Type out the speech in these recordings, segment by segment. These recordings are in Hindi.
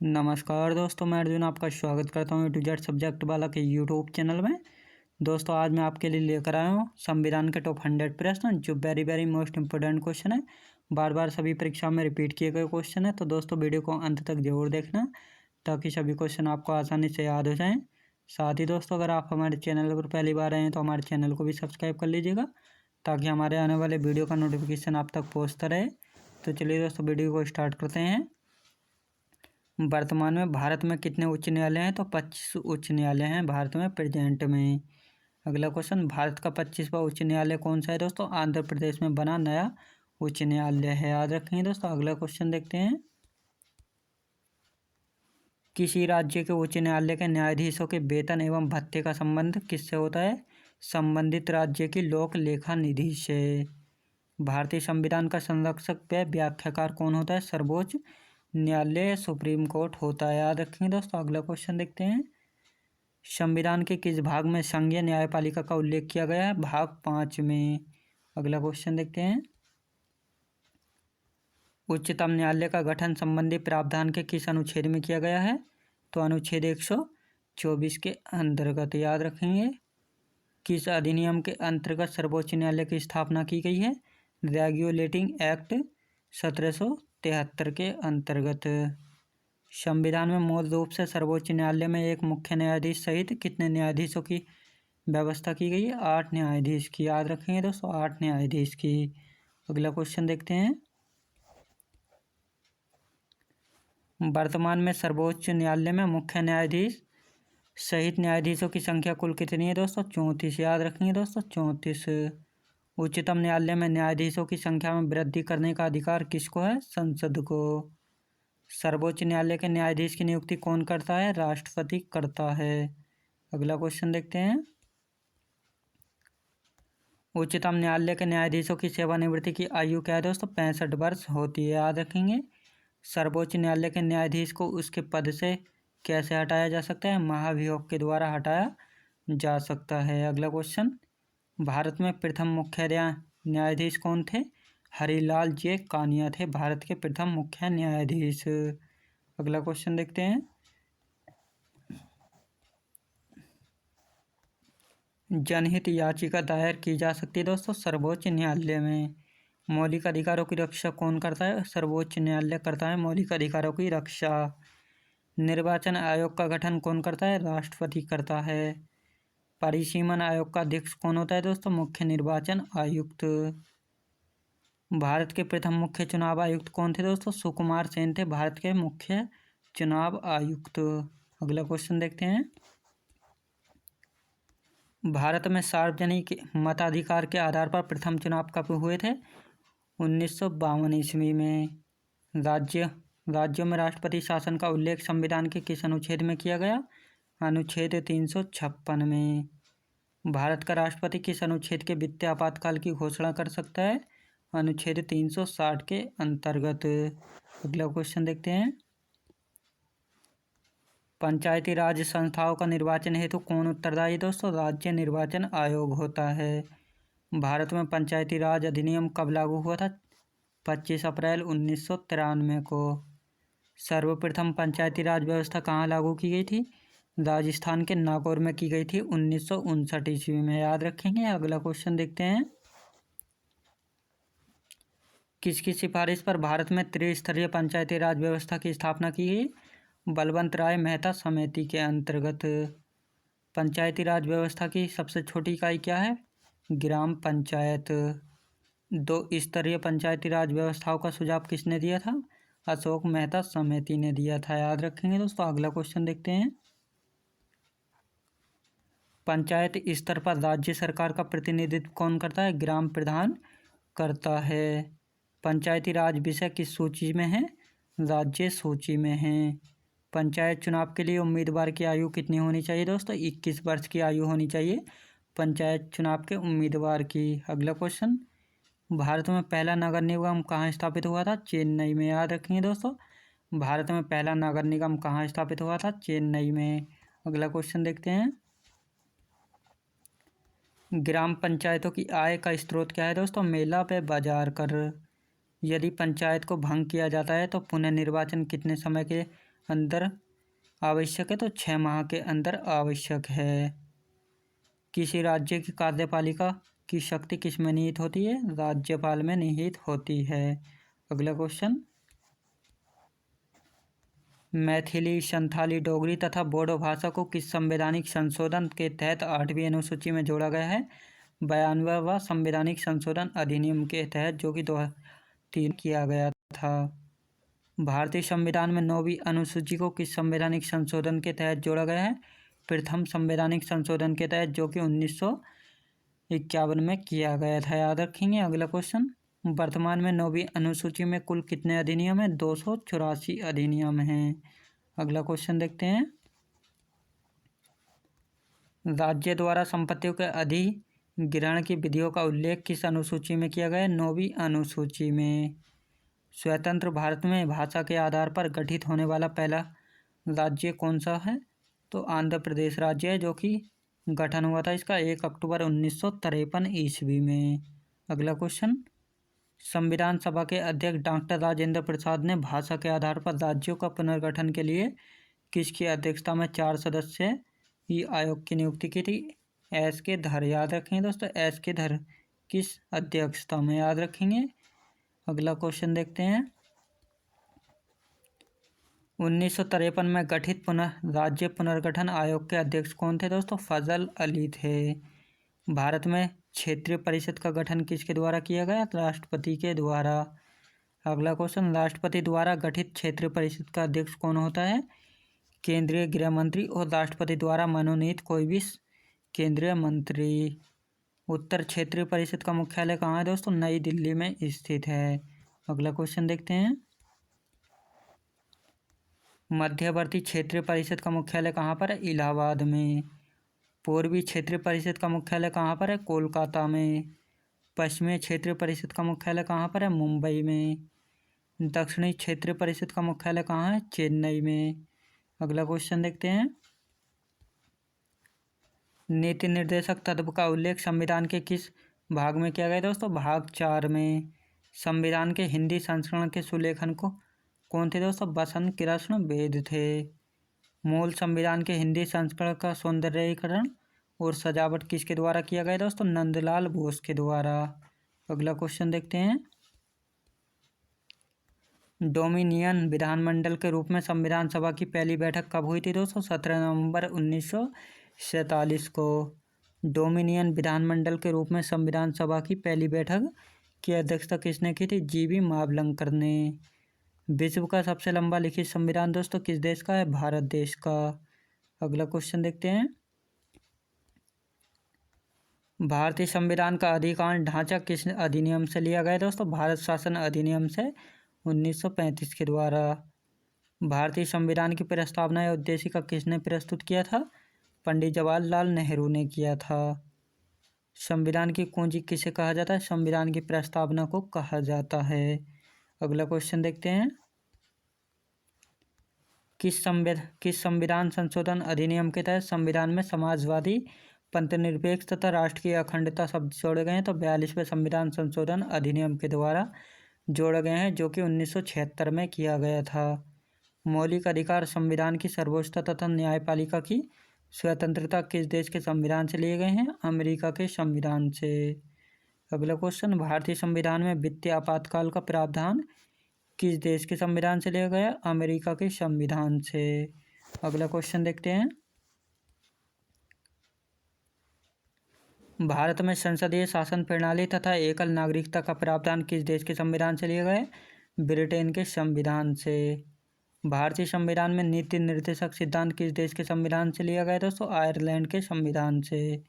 नमस्कार दोस्तों, मैं अर्जुन आपका स्वागत करता हूँ टू जेड सब्जेक्ट वाला के यूट्यूब चैनल में। दोस्तों आज मैं आपके लिए लेकर आया हूँ संविधान के टॉप 100 प्रश्न जो वेरी मोस्ट इंपोर्टेंट क्वेश्चन है। बार बार सभी परीक्षा में रिपीट किए गए क्वेश्चन है। तो दोस्तों वीडियो को अंत तक जरूर देखना ताकि सभी क्वेश्चन आपको आसानी से याद हो जाएँ। साथ ही दोस्तों अगर आप हमारे चैनल पर पहली बार आए हैं तो हमारे चैनल को भी सब्सक्राइब कर लीजिएगा ताकि हमारे आने वाले वीडियो का नोटिफिकेशन आप तक पहुँचता रहे। तो चलिए दोस्तों वीडियो को स्टार्ट करते हैं। वर्तमान में भारत में कितने उच्च न्यायालय हैं? तो 25 उच्च न्यायालय हैं भारत में प्रेजेंट में। अगला क्वेश्चन, भारत का 25वां उच्च न्यायालय कौन सा है? दोस्तों आंध्र प्रदेश में बना नया उच्च न्यायालय है, याद रखेंगे दोस्तों। अगला क्वेश्चन देखते हैं, किसी राज्य के उच्च न्यायालय के न्यायाधीशों के वेतन एवं भत्ते का संबंध किससे होता है? संबंधित राज्य की लोक लेखा निधि से। भारतीय संविधान का संरक्षक व व्याख्याकार कौन होता है? सर्वोच्च न्यायालय सुप्रीम कोर्ट होता है, याद रखेंगे दोस्तों। अगला क्वेश्चन देखते हैं, संविधान के किस भाग में संघीय न्यायपालिका का उल्लेख किया गया है? भाग 5 में। अगला क्वेश्चन देखते हैं, उच्चतम न्यायालय का गठन संबंधी प्रावधान के किस अनुच्छेद में किया गया है? तो अनुच्छेद 124 के अंतर्गत, याद रखेंगे। किस अधिनियम के अंतर्गत सर्वोच्च न्यायालय की स्थापना की गई है? रेगुलेटिंग एक्ट 1773 के अंतर्गत। संविधान में मूल रूप से सर्वोच्च न्यायालय में एक मुख्य न्यायाधीश सहित कितने न्यायाधीशों की व्यवस्था की गई है? 8 न्यायाधीश की, याद रखेंगे दोस्तों, 8 न्यायाधीश की। अगला क्वेश्चन देखते हैं, वर्तमान में सर्वोच्च न्यायालय में मुख्य न्यायाधीश सहित न्यायाधीशों की संख्या कुल कितनी है? दोस्तों 34, याद रखेंगे दोस्तों, 34। उच्चतम न्यायालय में न्यायाधीशों की संख्या में वृद्धि करने का अधिकार किसको है? संसद को। सर्वोच्च न्यायालय के न्यायाधीश की नियुक्ति कौन करता है? राष्ट्रपति करता है। अगला क्वेश्चन देखते हैं, उच्चतम न्यायालय के न्यायाधीशों की सेवानिवृत्ति की आयु क्या है? दोस्तों 65 वर्ष होती है, याद रखेंगे। सर्वोच्च न्यायालय के न्यायाधीश को उसके पद से कैसे हटाया जा सकता है? महाभियोग के द्वारा हटाया जा सकता है। अगला क्वेश्चन, भारत में प्रथम मुख्य न्यायाधीश कौन थे? हरिलाल जे कानिया थे भारत के प्रथम मुख्य न्यायाधीश। अगला क्वेश्चन देखते हैं, जनहित याचिका दायर की जा सकती है दोस्तों सर्वोच्च न्यायालय में। मौलिक अधिकारों की रक्षा कौन करता है? सर्वोच्च न्यायालय करता है मौलिक अधिकारों की रक्षा। निर्वाचन आयोग का गठन कौन करता है? राष्ट्रपति करता है। परिसीमन आयोग का अध्यक्ष कौन होता है? दोस्तों मुख्य निर्वाचन आयुक्त। भारत के प्रथम मुख्य चुनाव आयुक्त कौन थे? दोस्तों सुकुमार सेन थे भारत के मुख्य चुनाव आयुक्त। अगला क्वेश्चन देखते हैं, भारत में सार्वजनिक मताधिकार के आधार पर प्रथम चुनाव कब हुए थे? 1952 ईस्वी में। राज्यों में राष्ट्रपति शासन का उल्लेख संविधान के किस अनुच्छेद में किया गया? अनुच्छेद 356 में। भारत का राष्ट्रपति किस अनुच्छेद के वित्तीय आपातकाल की घोषणा कर सकता है? अनुच्छेद 360 के अंतर्गत। अगला क्वेश्चन देखते हैं, पंचायती राज संस्थाओं का निर्वाचन हेतु कौन उत्तरदायी? दोस्तों राज्य निर्वाचन आयोग होता है। भारत में पंचायती राज अधिनियम कब लागू हुआ था? 25 अप्रैल 1993 को। सर्वप्रथम पंचायती राज व्यवस्था कहाँ लागू की गई थी? राजस्थान के नागौर में की गई थी 1959 ईस्वी में, याद रखेंगे। अगला क्वेश्चन देखते हैं, किसकी सिफारिश पर भारत में त्रिस्तरीय पंचायती राज व्यवस्था की स्थापना की गई? बलवंत राय मेहता समिति के अंतर्गत। पंचायती राज व्यवस्था की सबसे छोटी इकाई क्या है? ग्राम पंचायत। 2 स्तरीय पंचायती राज व्यवस्थाओं का सुझाव किसने दिया था? अशोक मेहता समिति ने दिया था, याद रखेंगे दोस्तों। अगला क्वेश्चन देखते हैं, पंचायत स्तर पर राज्य सरकार का प्रतिनिधित्व कौन करता है? ग्राम प्रधान करता है। पंचायती राज विषय किस सूची में है? राज्य सूची में है। पंचायत चुनाव के लिए उम्मीदवार की आयु कितनी होनी चाहिए? दोस्तों 21 वर्ष की आयु होनी चाहिए पंचायत चुनाव के उम्मीदवार की। अगला क्वेश्चन, भारत में पहला नगर निगम कहाँ स्थापित हुआ था? चेन्नई में, याद रखेंगे दोस्तों। भारत में पहला नगर निगम कहाँ स्थापित हुआ था? चेन्नई में। अगला क्वेश्चन देखते हैं, ग्राम पंचायतों की आय का स्रोत क्या है? दोस्तों मेला पे बाजार कर। यदि पंचायत को भंग किया जाता है तो पुनर्निर्वाचन कितने समय के अंदर आवश्यक है, तो 6 माह के अंदर आवश्यक है। किसी राज्य की कार्यपालिका की शक्ति किस में निहित होती है? राज्यपाल में निहित होती है। अगला क्वेश्चन, मैथिली, संथाली, डोगरी तथा बोडो भाषा को किस संवैधानिक संशोधन के तहत 8वीं अनुसूची में जोड़ा गया है? 92वां संवैधानिक संशोधन अधिनियम के तहत, जो कि 2003 किया गया था। भारतीय संविधान में 9वीं अनुसूची को किस संवैधानिक संशोधन के तहत जोड़ा गया है? प्रथम संवैधानिक संशोधन के तहत, जो कि 1951 में किया गया था। याद रखेंगे। अगला क्वेश्चन, वर्तमान में 9वीं अनुसूची में कुल कितने अधिनियम हैं? 284 अधिनियम हैं। अगला क्वेश्चन देखते हैं, राज्य द्वारा संपत्तियों के अधिग्रहण की विधियों का उल्लेख किस अनुसूची में किया गया है? 9वीं अनुसूची में। स्वतंत्र भारत में भाषा के आधार पर गठित होने वाला पहला राज्य कौन सा है? तो आंध्र प्रदेश राज्य है, जो कि गठन हुआ था इसका 1 अक्टूबर 1953 ईस्वी में। अगला क्वेश्चन, संविधान सभा के अध्यक्ष डॉक्टर राजेंद्र प्रसाद ने भाषा के आधार पर राज्यों का पुनर्गठन के लिए किसकी अध्यक्षता में 4 सदस्यीय आयोग की नियुक्ति की थी? एस के धर। याद रखेंगे दोस्तों, एस के धर किस अध्यक्षता में? याद रखेंगे। अगला क्वेश्चन देखते हैं, 1953 में गठित राज्य पुनर्गठन आयोग के अध्यक्ष कौन थे दोस्तों? फजल अली थे। भारत में क्षेत्रीय परिषद का गठन किसके द्वारा किया गया? राष्ट्रपति के द्वारा। अगला क्वेश्चन, राष्ट्रपति द्वारा गठित क्षेत्रीय परिषद का अध्यक्ष कौन होता है? केंद्रीय गृह मंत्री और राष्ट्रपति द्वारा मनोनीत कोई भी केंद्रीय मंत्री। उत्तर क्षेत्रीय परिषद का मुख्यालय कहाँ है दोस्तों? नई दिल्ली में स्थित है। अगला क्वेश्चन देखते हैं, मध्यवर्ती क्षेत्रीय परिषद का मुख्यालय कहाँ पर है? इलाहाबाद में। पूर्वी क्षेत्रीय परिषद का मुख्यालय कहाँ पर है? कोलकाता में। पश्चिमी क्षेत्रीय परिषद का मुख्यालय कहाँ पर है? मुंबई में। दक्षिणी क्षेत्रीय परिषद का मुख्यालय कहाँ है? चेन्नई में। अगला क्वेश्चन देखते हैं, नीति निर्देशक तत्व का उल्लेख संविधान के किस भाग में किया गया दोस्तों? भाग 4 में। संविधान के हिंदी संस्करण के सुलेखन को कौन थे दोस्तों? बसंत कृष्ण बेद थे। मूल संविधान के हिंदी संस्करण का सौंदर्यीकरण और सजावट किसके द्वारा किया गया दोस्तों? नंदलाल बोस के द्वारा। अगला क्वेश्चन देखते हैं, डोमिनियन विधानमंडल के रूप में संविधान सभा की पहली बैठक कब हुई थी दोस्तों? 17 नवंबर 1947 को। डोमिनियन विधानमंडल के रूप में संविधान सभा की पहली बैठक की अध्यक्षता किसने की थी? जीवी मावलंकर ने। विश्व का सबसे लंबा लिखित संविधान दोस्तों किस देश का है? भारत देश का। अगला क्वेश्चन देखते हैं, भारतीय संविधान का अधिकांश ढांचा किस अधिनियम से लिया गया दोस्तों? भारत शासन अधिनियम से 1935 के द्वारा। भारतीय संविधान की प्रस्तावना या उद्देशिका किसने प्रस्तुत किया था? पंडित जवाहरलाल नेहरू ने किया था। संविधान की कुंजी किसे कहा जाता है? संविधान की प्रस्तावना को कहा जाता है। अगला क्वेश्चन देखते हैं, किस संविधान संशोधन अधिनियम के तहत संविधान में समाजवादी, पंथनिरपेक्ष तथा राष्ट्र की अखंडता शब्द जोड़े गए हैं? तो 42वें संविधान संशोधन अधिनियम के द्वारा जोड़े गए हैं, जो कि 1976 में किया गया था। मौलिक अधिकार संविधान की सर्वोच्चता तथा न्यायपालिका की स्वतंत्रता किस देश के संविधान से लिए गए हैं? अमेरिका के संविधान से। अगला क्वेश्चन, भारतीय संविधान में वित्तीय आपातकाल का प्रावधान किस देश के संविधान से लिया गया? अमेरिका के संविधान से। अगला क्वेश्चन देखते हैं, भारत में संसदीय शासन प्रणाली तथा एकल नागरिकता का प्रावधान किस देश के संविधान से लिया गया? ब्रिटेन के संविधान से। भारतीय संविधान में नीति निर्देशक सिद्धांत किस देश के संविधान से लिया गया दोस्तों? आयरलैंड के संविधान से।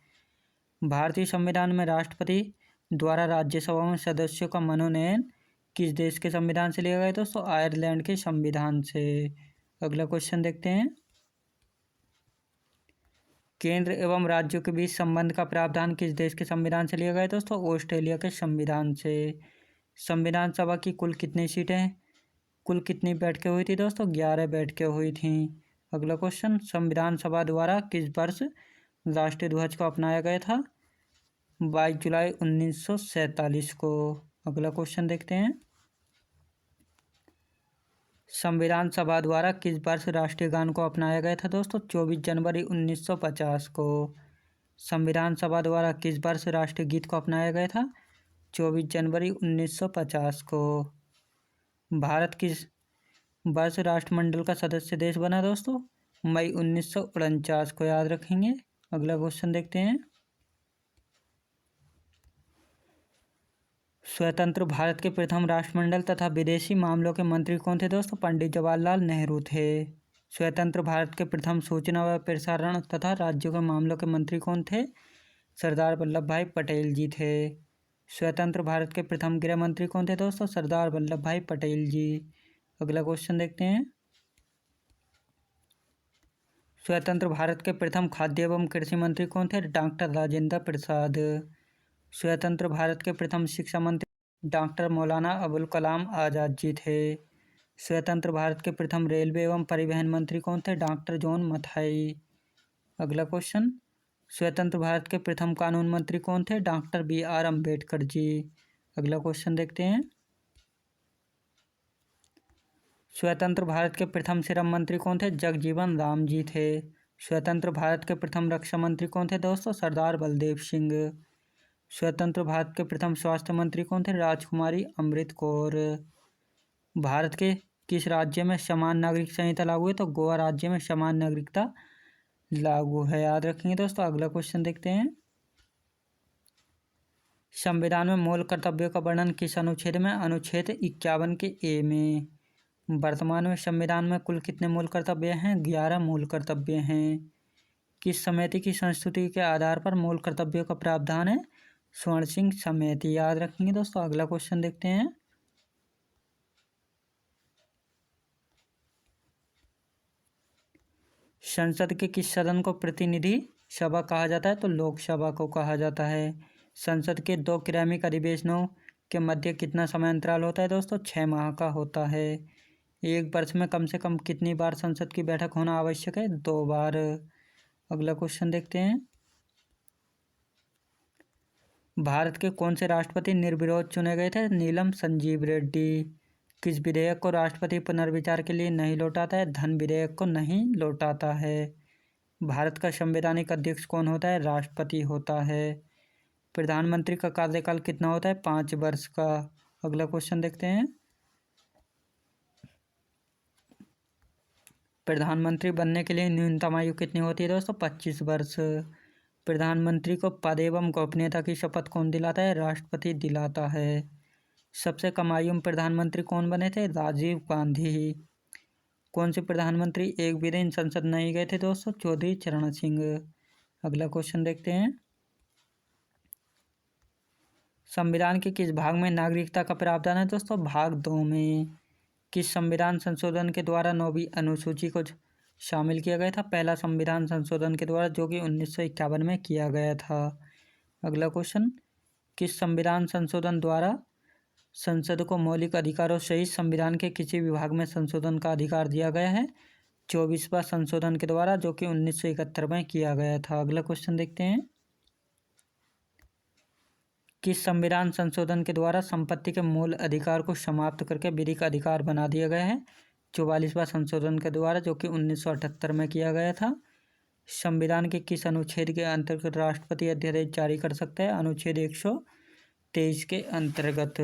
भारतीय संविधान में राष्ट्रपति द्वारा राज्यसभा में सदस्यों का मनोनयन किस देश के संविधान से लिया गया दोस्तों? आयरलैंड के संविधान से। अगला क्वेश्चन देखते हैं, केंद्र एवं राज्यों के बीच संबंध का प्रावधान किस देश के संविधान से लिया गया दोस्तों? ऑस्ट्रेलिया के संविधान से। संविधान सभा की कुल कितनी सीटें, कुल कितनी बैठकें हुई थी दोस्तों? 11 बैठकें हुई थी। अगला क्वेश्चन, संविधान सभा द्वारा किस वर्ष राष्ट्रीय ध्वज को अपनाया गया था? 22 जुलाई 1947 को। अगला क्वेश्चन देखते हैं, संविधान सभा द्वारा किस वर्ष राष्ट्रीय गान को अपनाया गया था दोस्तों? 24 जनवरी 1950 को। संविधान सभा द्वारा किस वर्ष राष्ट्रीय गीत को अपनाया गया था? 24 जनवरी 1950 को। भारत किस वर्ष राष्ट्रमंडल का सदस्य देश बना दोस्तों? मई 1949 को, याद रखेंगे। अगला क्वेश्चन देखते हैं। स्वतंत्र भारत के प्रथम राष्ट्रमंडल तथा विदेशी मामलों के मंत्री कौन थे दोस्तों? पंडित जवाहरलाल नेहरू थे। स्वतंत्र भारत के प्रथम सूचना व प्रसारण तथा राज्यों के मामलों के मंत्री कौन थे? सरदार वल्लभ भाई पटेल जी थे। स्वतंत्र भारत के प्रथम गृह मंत्री कौन थे दोस्तों? सरदार वल्लभ भाई पटेल जी। अगला क्वेश्चन देखते हैं। स्वतंत्र भारत के प्रथम खाद्य एवं कृषि मंत्री कौन थे? डॉक्टर राजेंद्र प्रसाद। स्वतंत्र भारत के प्रथम शिक्षा मंत्री डॉक्टर मौलाना अबुल कलाम आज़ाद जी थे। स्वतंत्र भारत के प्रथम रेलवे एवं परिवहन मंत्री कौन थे? Doctor John Mathai. अगला क्वेश्चन। स्वतंत्र भारत के प्रथम कानून मंत्री कौन थे? Doctor BR Ambedkar ji. अगला क्वेश्चन देखते हैं। स्वतंत्र भारत के प्रथम श्रम मंत्री कौन थे? जगजीवन राम जी थे। स्वतंत्र भारत के प्रथम रक्षा मंत्री कौन थे दोस्तों? सरदार बलदेव सिंह। स्वतंत्र भारत के प्रथम स्वास्थ्य मंत्री कौन थे? राजकुमारी अमृत कौर। भारत के किस राज्य में समान नागरिक संहिता लागू है? तो गोवा राज्य में समान नागरिकता लागू है, याद रखेंगे दोस्तों। अगला क्वेश्चन देखते हैं। संविधान में मूल कर्तव्यों का वर्णन किस अनुच्छेद में? अनुच्छेद 51 के ए में। वर्तमान में संविधान में कुल कितने मूल कर्तव्य हैं? 11 मूल कर्तव्य हैं। किस समिति की संस्तुति के आधार पर मूल कर्तव्यों का प्रावधान है? स्वर्ण सिंह समिति, याद रखेंगे दोस्तों। अगला क्वेश्चन देखते हैं। संसद के किस सदन को प्रतिनिधि सभा कहा जाता है? तो लोकसभा को कहा जाता है। संसद के 2 क्रमिक अधिवेशनों के मध्य कितना समय अंतराल होता है दोस्तों? 6 माह का होता है। एक वर्ष में कम से कम कितनी बार संसद की बैठक होना आवश्यक है? 2 बार। अगला क्वेश्चन देखते हैं। भारत के कौन से राष्ट्रपति निर्विरोध चुने गए थे? नीलम संजीव रेड्डी। किस विधेयक को राष्ट्रपति पुनर्विचार के लिए नहीं लौटाता है? धन विधेयक को नहीं लौटाता है। भारत का संवैधानिक अध्यक्ष कौन होता है? राष्ट्रपति होता है। प्रधानमंत्री का कार्यकाल कितना होता है? 5 वर्ष का। अगला क्वेश्चन देखते हैं। प्रधानमंत्री बनने के लिए न्यूनतम आयु कितनी होती है दोस्तों? 25 वर्ष। प्रधानमंत्री को पद एवं गोपनीयता की शपथ कौन दिलाता है? राष्ट्रपति दिलाता है। सबसे कम आयु में प्रधानमंत्री कौन बने थे? राजीव गांधी। कौन से प्रधानमंत्री एक भी दिन संसद नहीं गए थे दोस्तों? चौधरी चरण सिंह। अगला क्वेश्चन देखते हैं। संविधान के किस भाग में नागरिकता का प्रावधान है दोस्तों? भाग 2 में। किस संविधान संशोधन के द्वारा 9वीं अनुसूची को शामिल किया गया था? पहला संविधान संशोधन के द्वारा, जो कि 1951 में किया गया था। अगला क्वेश्चन। किस संविधान संशोधन द्वारा संसद को मौलिक अधिकारों सहित संविधान के किसी विभाग में संशोधन का अधिकार दिया गया है? 24वां संशोधन के द्वारा, जो कि 1971 में किया गया था। अगला क्वेश्चन देखते हैं। किस संविधान संशोधन के द्वारा संपत्ति के मूल अधिकार को समाप्त करके विधिक अधिकार बना दिया गया है? 44वां संशोधन के द्वारा, जो कि 1978 में किया गया था। संविधान के किस अनुच्छेद के अंतर्गत राष्ट्रपति अध्यादेश जारी कर सकता है? अनुच्छेद 123 के अंतर्गत।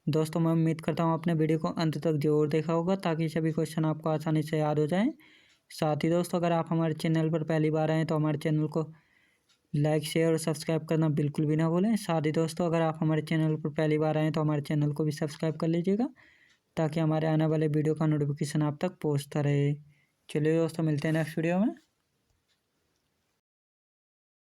दोस्तों, मैं उम्मीद करता हूँ आपने वीडियो को अंत तक जरूर देखा होगा, ताकि सभी क्वेश्चन आपको आसानी से याद हो जाएं। साथ ही दोस्तों, अगर आप हमारे चैनल पर पहली बार आए हैं तो हमारे चैनल को लाइक, शेयर और सब्सक्राइब करना बिल्कुल भी ना भूलें। साथ ही दोस्तों, अगर आप हमारे चैनल पर पहली बार आएँ तो हमारे चैनल को भी सब्सक्राइब कर लीजिएगा, ताकि हमारे आने वाले वीडियो का नोटिफिकेशन आप तक पहुँचता रहे। चलिए दोस्तों, मिलते हैं नेक्स्ट वीडियो में।